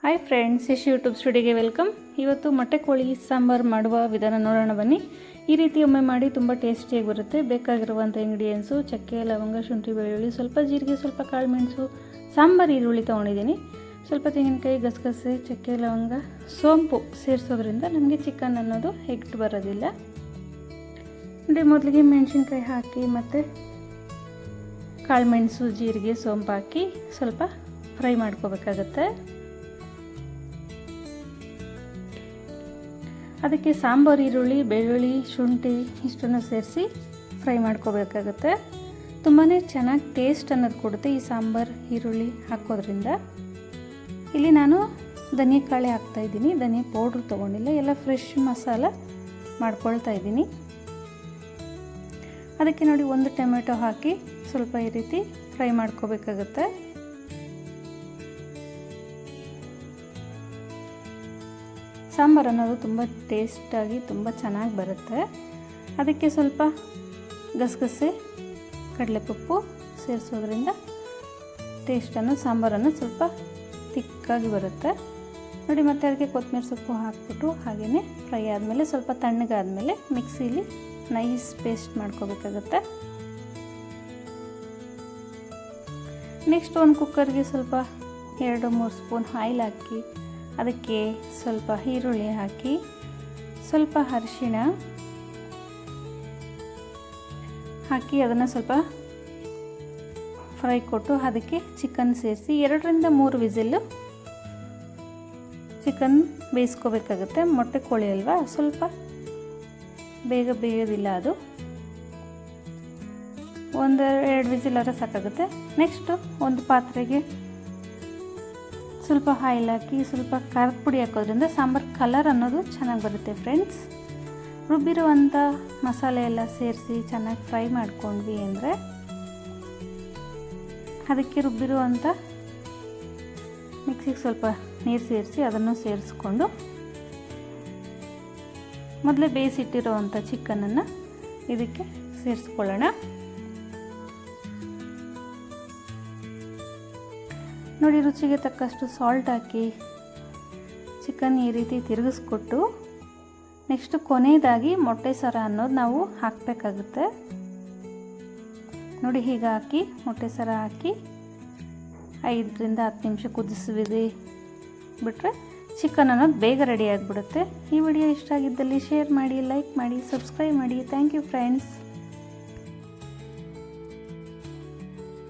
Hi friends, Yash YouTube ಸ್ಟುಡಿಯೋಗೆ welcome. ಇವತ್ತು ಮೊಟ್ಟೆ ಕೋಳಿ ಸಾಂಬಾರು ಮಾಡುವ ವಿಧಾನ ನೋಡೋಣ ಬನ್ನಿ. ಈ ರೀತಿ ಒಮ್ಮೆ ಮಾಡಿ ತುಂಬ ಟೇಸ್ಟಿಯಾಗಿ ಬರುತ್ತೆ. ಬೇಕಾಗಿರುವಂಥ ಇಂಗ್ರೀಡಿಯೆಂಟ್ಸು ಚಕ್ಕೆ, ಲವಂಗ, ಶುಂಠಿ, ಬೆಳ್ಳುಳ್ಳಿ, ಸ್ವಲ್ಪ ಜೀರಿಗೆ, ಸ್ವಲ್ಪ ಕಾಳು ಮೆಣಸು, ಸಾಂಬಾರು ಈರುಳ್ಳಿ ತೊಗೊಂಡಿದ್ದೀನಿ, ಸ್ವಲ್ಪ ತೆಂಗಿನಕಾಯಿ, ಗಸಗಸೆ, ಚಕ್ಕೆ, ಲವಂಗ, ಸೋಂಪು ಸೇರಿಸೋದ್ರಿಂದ ನಮಗೆ ಚಿಕನ್ ಅನ್ನೋದು ಹೆಗ್ಟ್ ಬರೋದಿಲ್ಲ. ಅಂದರೆ ಮೊದಲಿಗೆ ಮೆಣಸಿನ್ಕಾಯಿ ಹಾಕಿ ಮತ್ತು ಕಾಳು ಮೆಣಸು, ಜೀರಿಗೆ, ಸೋಂಪು ಹಾಕಿ ಸ್ವಲ್ಪ ಫ್ರೈ ಮಾಡ್ಕೋಬೇಕಾಗತ್ತೆ. ಅದಕ್ಕೆ ಸಾಂಬಾರು ಈರುಳ್ಳಿ, ಬೆಳ್ಳುಳ್ಳಿ, ಶುಂಠಿ ಇಷ್ಟನ್ನು ಸೇರಿಸಿ ಫ್ರೈ ಮಾಡ್ಕೋಬೇಕಾಗತ್ತೆ. ತುಂಬಾ ಚೆನ್ನಾಗಿ ಟೇಸ್ಟ್ ಅನ್ನೋದು ಕೊಡುತ್ತೆ ಈ ಸಾಂಬಾರು ಈರುಳ್ಳಿ ಹಾಕೋದ್ರಿಂದ. ಇಲ್ಲಿ ನಾನು ಧನಿಯಾ ಹಾಕ್ತಾಯಿದ್ದೀನಿ. ಧನಿಯಾ ಪೌಡ್ರ್ ತೊಗೊಂಡಿಲ್ಲ, ಎಲ್ಲ ಫ್ರೆಶ್ ಮಸಾಲ ಮಾಡ್ಕೊಳ್ತಾ ಇದ್ದೀನಿ. ಅದಕ್ಕೆ ನೋಡಿ, ಒಂದು ಟೊಮೆಟೊ ಹಾಕಿ ಸ್ವಲ್ಪ ಈ ರೀತಿ ಫ್ರೈ ಮಾಡ್ಕೋಬೇಕಾಗತ್ತೆ. ಸಾಂಬಾರು ಅನ್ನೋದು ತುಂಬ ಟೇಸ್ಟಾಗಿ ತುಂಬ ಚೆನ್ನಾಗಿ ಬರುತ್ತೆ. ಅದಕ್ಕೆ ಸ್ವಲ್ಪ ಗಸಗಸೆ, ಕಡಲೆಪಪ್ಪು ಸೇರಿಸೋದ್ರಿಂದ ಟೇಸ್ಟನ್ನು ಸಾಂಬಾರನ್ನು ಸ್ವಲ್ಪ ತಿಕ್ಕಾಗಿ ಬರುತ್ತೆ ನೋಡಿ. ಮತ್ತು ಅದಕ್ಕೆ ಕೊತ್ತಂಬರಿ ಸೊಪ್ಪು ಹಾಕ್ಬಿಟ್ಟು ಹಾಗೆಯೇ ಫ್ರೈ ಆದಮೇಲೆ ಸ್ವಲ್ಪ ತಣ್ಣಗಾದಮೇಲೆ ಮಿಕ್ಸಿಲಿ ನೈಸ್ ಪೇಸ್ಟ್ ಮಾಡ್ಕೋಬೇಕಾಗತ್ತೆ. ನೆಕ್ಸ್ಟ್ ಒಂದು ಕುಕ್ಕರ್ಗೆ ಸ್ವಲ್ಪ 2-3 ಸ್ಪೂನ್ ಆಯಿಲ್ ಹಾಕಿ ಅದಕ್ಕೆ ಸ್ವಲ್ಪ ಈರುಳ್ಳಿ ಹಾಕಿ, ಸ್ವಲ್ಪ ಅರಿಶಿಣ ಹಾಕಿ ಅದನ್ನು ಸ್ವಲ್ಪ ಫ್ರೈ ಕೊಟ್ಟು ಅದಕ್ಕೆ ಚಿಕನ್ ಸೇರಿಸಿ 2-3 ವಿಸಿಲ್ಲು ಚಿಕನ್ ಬೇಯಿಸ್ಕೋಬೇಕಾಗುತ್ತೆ. ಮೊಟ್ಟೆ ಕೋಳಿ ಅಲ್ವಾ, ಸ್ವಲ್ಪ ಬೇಗ ಬೇಯೋದಿಲ್ಲ ಅದು. 1-2 ವಿಸಿಲಾದ್ರೆ ಸಾಕಾಗುತ್ತೆ. ನೆಕ್ಸ್ಟು ಒಂದು ಪಾತ್ರೆಗೆ ಸ್ವಲ್ಪ ಆಯಿಲ್ ಹಾಕಿ ಸ್ವಲ್ಪ ಖಾರದ ಪುಡಿ ಹಾಕೋದ್ರಿಂದ ಸಾಂಬಾರು ಕಲರ್ ಅನ್ನೋದು ಚೆನ್ನಾಗಿ ಬರುತ್ತೆ ಫ್ರೆಂಡ್ಸ್. ರುಬ್ಬಿರುವಂಥ ಮಸಾಲೆ ಎಲ್ಲ ಸೇರಿಸಿ ಚೆನ್ನಾಗಿ ಫ್ರೈ ಮಾಡ್ಕೊಂಡ್ವಿ ಅಂದರೆ ಅದಕ್ಕೆ ರುಬ್ಬಿರುವಂಥ ಮಿಕ್ಸಿಗೆ ಸ್ವಲ್ಪ ನೀರು ಸೇರಿಸಿ ಅದನ್ನು ಸೇರಿಸ್ಕೊಂಡು ಮೊದಲೇ ಬೇಯಿಸಿಟ್ಟಿರೋವಂಥ ಚಿಕನನ್ನು ಇದಕ್ಕೆ ಸೇರಿಸ್ಕೊಳ್ಳೋಣ. ನೋಡಿ, ರುಚಿಗೆ ತಕ್ಕಷ್ಟು ಸಾಲ್ಟ್ ಹಾಕಿ ಚಿಕನ್ ಈ ರೀತಿ ತಿರುಗಿಸ್ಕೊಟ್ಟು ನೆಕ್ಸ್ಟ್ ಕೊನೆಯದಾಗಿ ಮೊಟ್ಟೆ ಸರ ಅನ್ನೋದು ನಾವು ಹಾಕಬೇಕಾಗುತ್ತೆ ನೋಡಿ. ಹೀಗೆ ಹಾಕಿ ಮೊಟ್ಟೆ ಸರ ಹಾಕಿ 5-10 ನಿಮಿಷ ಕುದಿಸಿದೆ ಬಿಟ್ಟರೆ ಚಿಕನ್ ಅನ್ನೋದು ಬೇಗ ರೆಡಿ ಆಗಿಬಿಡುತ್ತೆ. ಈ ವಿಡಿಯೋ ಇಷ್ಟ ಆಗಿದ್ದಲ್ಲಿ ಶೇರ್ ಮಾಡಿ, ಲೈಕ್ ಮಾಡಿ, ಸಬ್ಸ್ಕ್ರೈಬ್ ಮಾಡಿ. Thank you friends.